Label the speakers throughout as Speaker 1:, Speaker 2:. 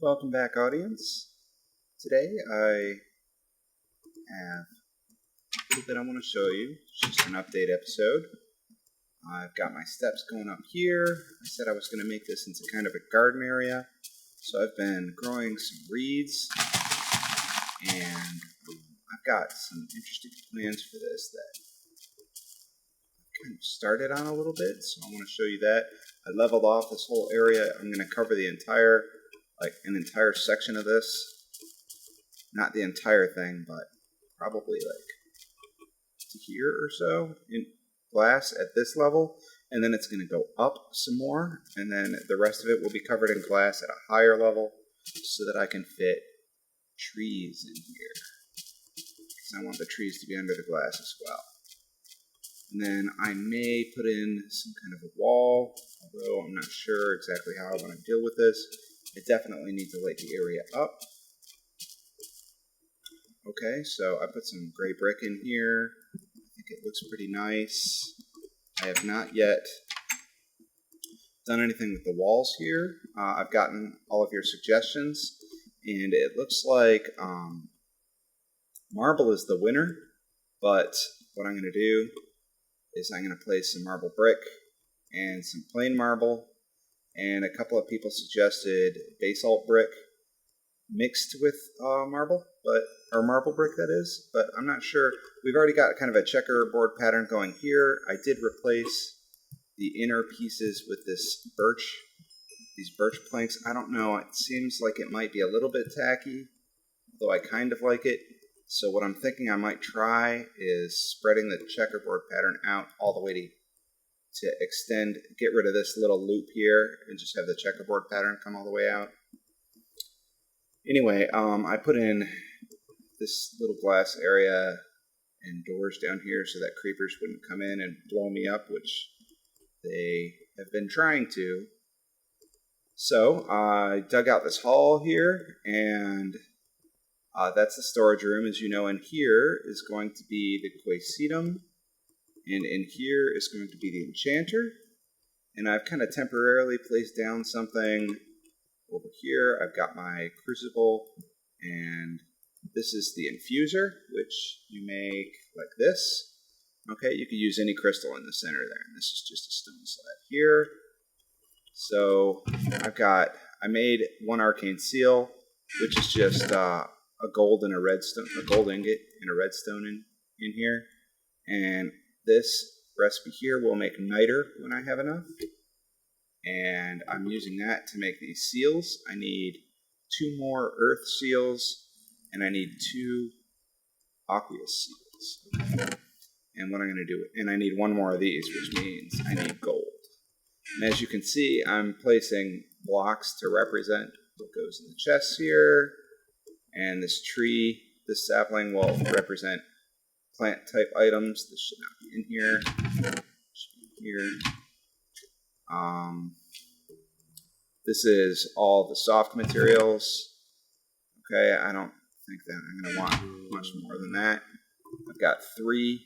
Speaker 1: Welcome back, audience. Today I have a little bit I want to show you. It's just an update episode. I've got my steps going up here. I said I was going to make this into kind of a garden area. So I've been growing some reeds, and I've got some interesting plans for this that I've kind of started on a little bit. So I want to show you that. I leveled off this whole area. I'm going to cover the entire an entire section of this. Not the entire thing, but probably to here or so in glass at this level. And then it's going to go up some more. And then the rest of it will be covered in glass at a higher level so that I can fit trees in here. Because I want the trees to be under the glass as well. And then I may put in some kind of a wall, although I'm not sure exactly how I want to deal with this. I definitely need to light the area up. Okay, so I put some gray brick in here. I think it looks pretty nice. I have not yet done anything with the walls here. I've gotten all of your suggestions, and it looks like marble is the winner, but what I'm going to do is I'm going to place some marble brick and some plain marble. And a couple of people suggested basalt brick mixed with marble brick, that is. But I'm not sure. We've already got kind of a checkerboard pattern going here. I did replace the inner pieces with these birch planks. I don't know. It seems like it might be a little bit tacky, though I kind of like it. So what I'm thinking I might try is spreading the checkerboard pattern out all the way to extend, get rid of this little loop here and just have the checkerboard pattern come all the way out. Anyway, I put in this little glass area and doors down here so that creepers wouldn't come in and blow me up, which they have been trying to. So I dug out this hall here, and that's the storage room, as you know, and here is going to be the Quaesitum. And in here is going to be the enchanter. And I've kind of temporarily placed down something over here. I've got my crucible, and this is the infuser, which you make like this. Okay, you could use any crystal in the center there, and this is just a stone slab here. So I made one arcane seal, which is just a gold and a redstone, a gold ingot and a redstone in here, and this recipe here will make niter when I have enough. And I'm using that to make these seals. I need 2 more earth seals, and I need 2 aqueous seals. And what I'm going to do, and I need 1 more of these, which means I need gold. And as you can see, I'm placing blocks to represent what goes in the chests here. And this tree, this sapling will represent plant type items. This should not be in here. It should be here. This is all the soft materials. Okay, I don't think that I'm going to want much more than that. I've got 3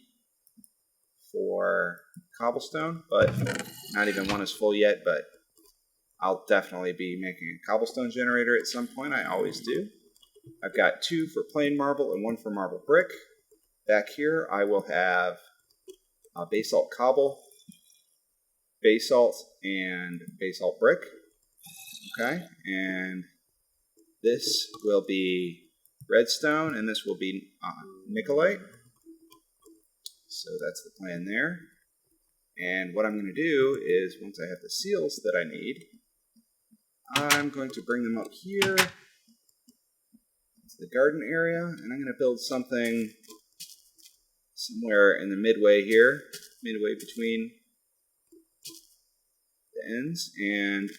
Speaker 1: for cobblestone, but not even 1 is full yet, but I'll definitely be making a cobblestone generator at some point. I always do. I've got 2 for plain marble and 1 for marble brick. Back here, I will have basalt cobble, basalt, and basalt brick. Okay, and this will be redstone, and this will be nickelite. So that's the plan there. And what I'm going to do is, once I have the seals that I need, I'm going to bring them up here to the garden area, and I'm going to build something somewhere in the midway here, midway between the ends, and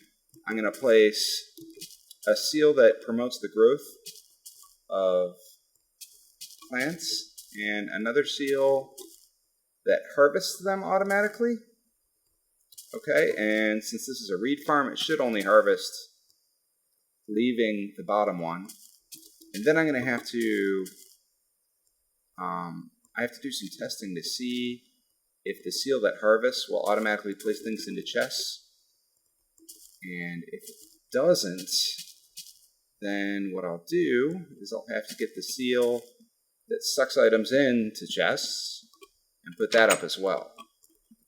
Speaker 1: I'm going to place a seal that promotes the growth of plants, and another seal that harvests them automatically. Okay, and since this is a reed farm, it should only harvest leaving the bottom one. And then I'm going to have to do some testing to see if the seal that harvests will automatically place things into chests. And if it doesn't, then what I'll do is I'll have to get the seal that sucks items into chests and put that up as well.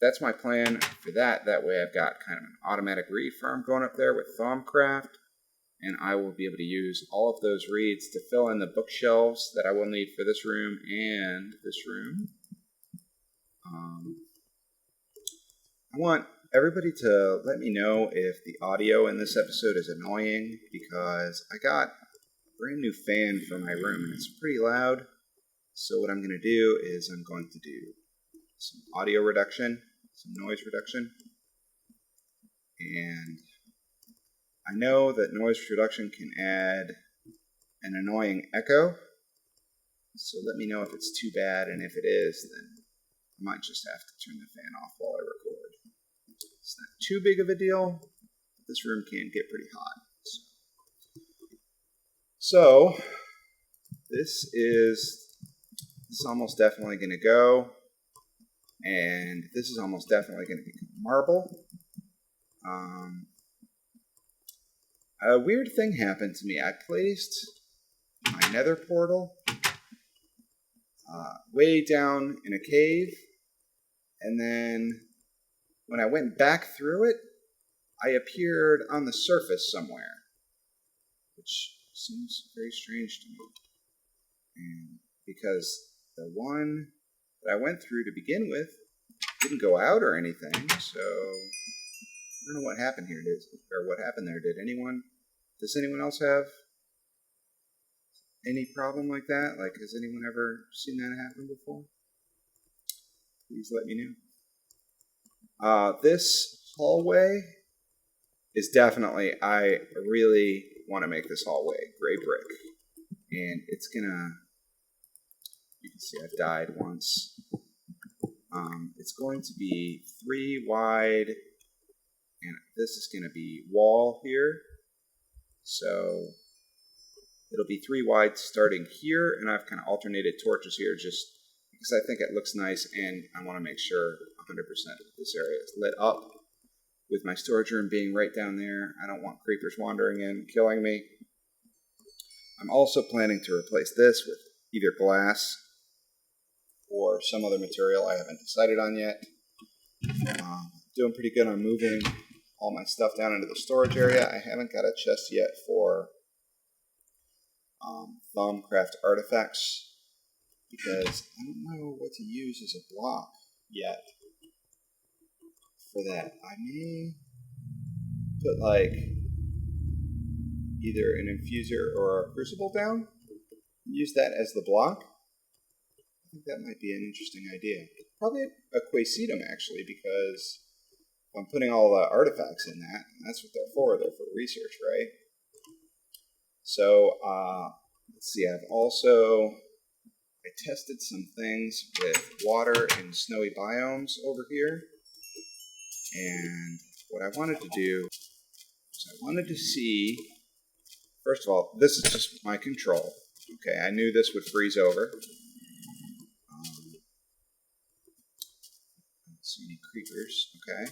Speaker 1: That's my plan for that. That way I've got kind of an automatic reed farm going up there with Thaumcraft, and I will be able to use all of those reeds to fill in the bookshelves that I will need for this room and this room. I want everybody to let me know if the audio in this episode is annoying, because I got a brand new fan for my room and it's pretty loud. So what I'm going to do is I'm going to do some audio reduction, some noise reduction, and I know that noise reduction can add an annoying echo, so let me know if it's too bad, and if it is, then I might just have to turn the fan off while I record. It's not too big of a deal. This room can get pretty hot. So this is almost definitely going to go, and this is almost definitely going to become marble. A weird thing happened to me. I placed my nether portal way down in a cave, and then when I went back through it, I appeared on the surface somewhere, which seems very strange to me. And because the one that I went through to begin with didn't go out or anything, so I don't know what happened here, or what happened there. Does anyone else have any problem like that? Like, has anyone ever seen that happen before? Please let me know. This hallway is definitely, I really want to make this hallway gray brick. And it's gonna, you can see I've died once. It's going to be 3 wide, and this is going to be wall here. So it'll be 3 wide starting here, and I've kind of alternated torches here just because I think it looks nice, and I want to make sure 100% of this area is lit up. With my storage room being right down there, I don't want creepers wandering in, killing me. I'm also planning to replace this with either glass or some other material I haven't decided on yet. Doing pretty good on moving all my stuff down into the storage area. I haven't got a chest yet for Thaumcraft artifacts because I don't know what to use as a block yet for that. I may put like either an infuser or a crucible down, use that as the block. I think that might be an interesting idea. Probably a Quaesitum, actually, because I'm putting all the artifacts in that, and that's what they're for. They're for research, right? So, let's see, I tested some things with water and snowy biomes over here, and what I wanted to do is I wanted to see, first of all, this is just my control. Okay, I knew this would freeze over. I don't see any creepers, okay.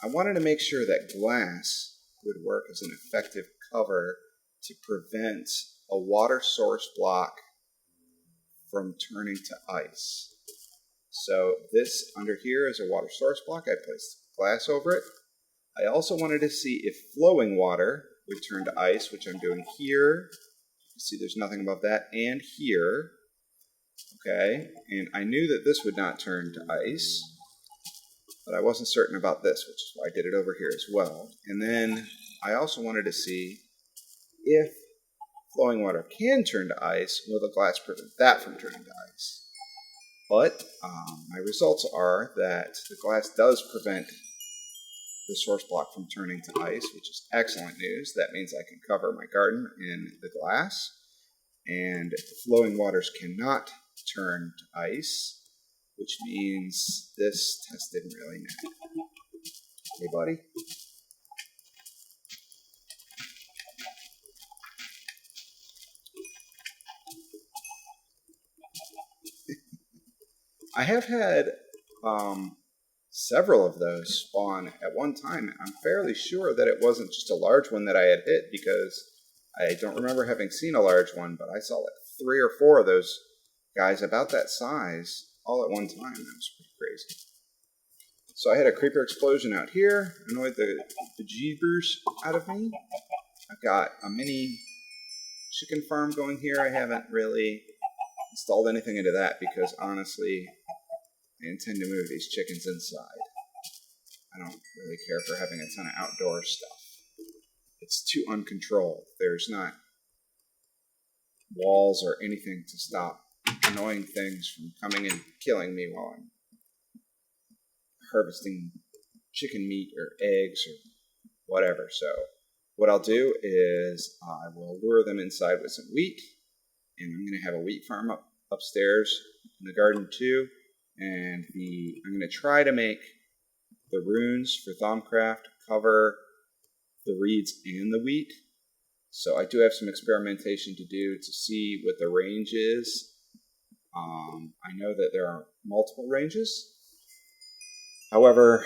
Speaker 1: I wanted to make sure that glass would work as an effective cover to prevent a water source block from turning to ice. So this under here is a water source block. I placed glass over it. I also wanted to see if flowing water would turn to ice, which I'm doing here. You can see there's nothing above that, and here. Okay, and I knew that this would not turn to ice, but I wasn't certain about this, which is why I did it over here as well. And then I also wanted to see if flowing water can turn to ice, will the glass prevent that from turning to ice? But my results are that the glass does prevent the source block from turning to ice, which is excellent news. That means I can cover my garden in the glass, and flowing waters cannot turn to ice, which means this test didn't really matter. Hey, buddy. I have had several of those spawn at one time. I'm fairly sure that it wasn't just a large one that I had hit, because I don't remember having seen a large one, but I saw like 3 or 4 of those guys about that size all at one time. That was pretty crazy. So I had a creeper explosion out here, annoyed the bejeebers out of me. I've got a mini chicken farm going here. I haven't really installed anything into that because honestly, I intend to move these chickens inside. I don't really care for having a ton of outdoor stuff. It's too uncontrolled. There's not walls or anything to stop annoying things from coming and killing me while I'm harvesting chicken meat or eggs or whatever. So what I'll do is I will lure them inside with some wheat, and I'm going to have a wheat farm upstairs in the garden too. And I'm going to try to make the runes for Thaumcraft cover the reeds and the wheat. So I do have some experimentation to do to see what the range is. I know that there are multiple ranges. However,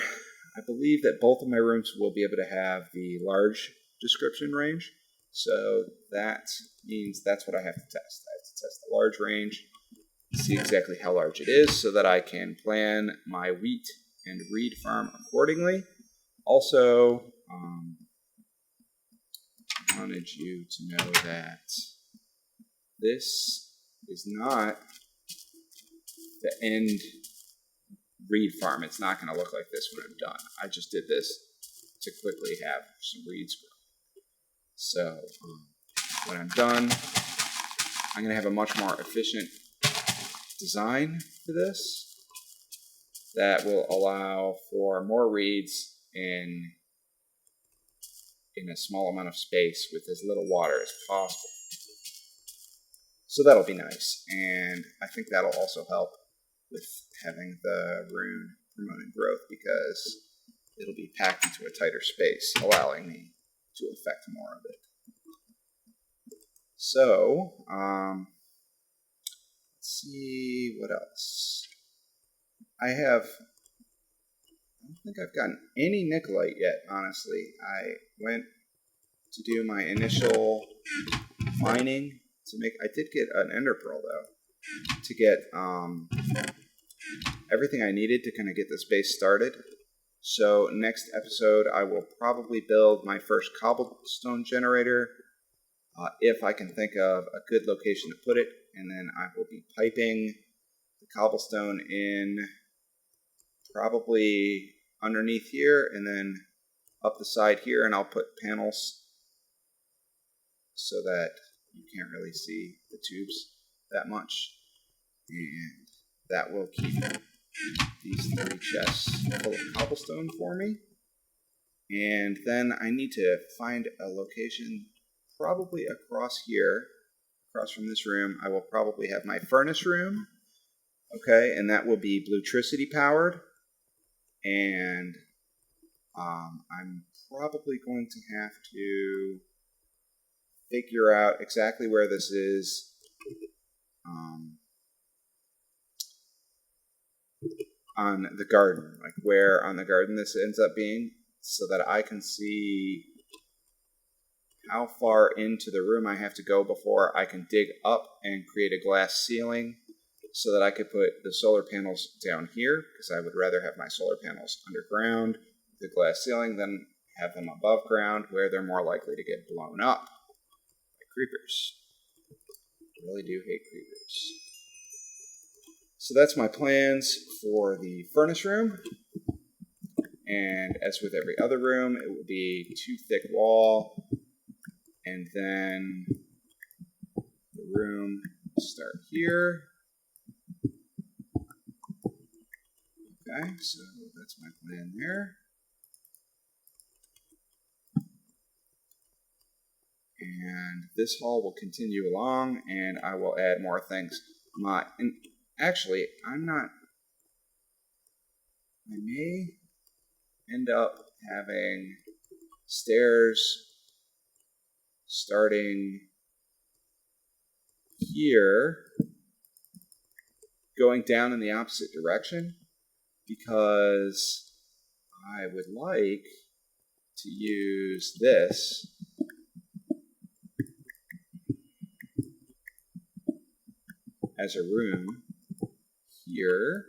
Speaker 1: I believe that both of my rooms will be able to have the large description range. So that means that's what I have to test. I have to test the large range, see exactly how large it is so that I can plan my wheat and reed farm accordingly. Also, I wanted you to know that this is not the end reed farm. It's not going to look like this when I'm done. I just did this to quickly have some reeds grow. So when I'm done, I'm going to have a much more efficient design for this that will allow for more reeds in a small amount of space with as little water as possible. So that'll be nice, and I think that'll also help with having the rune promoting growth because it'll be packed into a tighter space, allowing me to affect more of it. So, let's see what else. I don't think I've gotten any Nikolite yet, honestly. I went to do my initial mining to make. I did get an ender pearl though, to get everything I needed to kind of get this base started. So next episode, I will probably build my first cobblestone generator, if I can think of a good location to put it, and then I will be piping the cobblestone in probably underneath here and then up the side here, and I'll put panels so that you can't really see the tubes that much, and that will keep these 3 chests full of cobblestone for me. And then I need to find a location probably across here, across from this room. I will probably have my furnace room, okay, and that will be Bluetricity powered. And I'm probably going to have to figure out exactly where this is on the garden, like where on the garden this ends up being, so that I can see how far into the room I have to go before I can dig up and create a glass ceiling so that I could put the solar panels down here, because I would rather have my solar panels underground, the glass ceiling, than have them above ground where they're more likely to get blown up by creepers. I really do hate creepers. So that's my plans for the furnace room. And as with every other room, it will be 2 thick wall, and then the room will start here. Okay, so that's my plan there. And this hall will continue along, and I will add more things. And actually, I may end up having stairs starting here, going down in the opposite direction, because I would like to use this as a room here.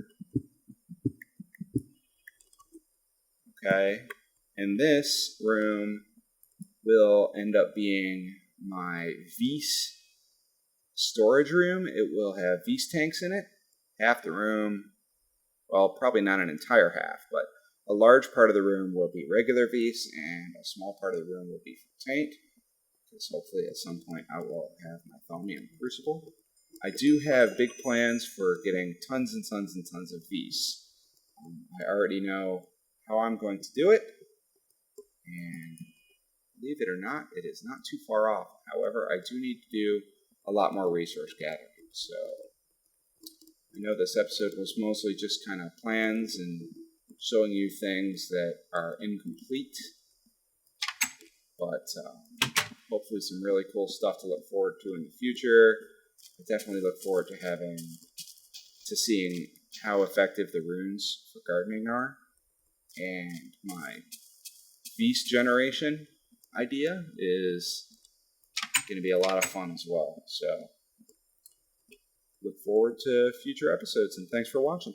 Speaker 1: Okay, and this room will end up being my Vise storage room. It will have Vise tanks in it. Half the room, well, probably not an entire half, but a large part of the room will be regular Vise, and a small part of the room will be for tank, because hopefully at some point I will have my Thaumium Crucible. I do have big plans for getting tons and tons and tons of Vise. I already know how I'm going to do it, and believe it or not, it is not too far off. However, I do need to do a lot more resource gathering, so I know this episode was mostly just kind of plans and showing you things that are incomplete, but hopefully some really cool stuff to look forward to in the future. I definitely look forward to seeing how effective the runes for gardening are, and my Beast generation idea is going to be a lot of fun as well. So look forward to future episodes, and thanks for watching.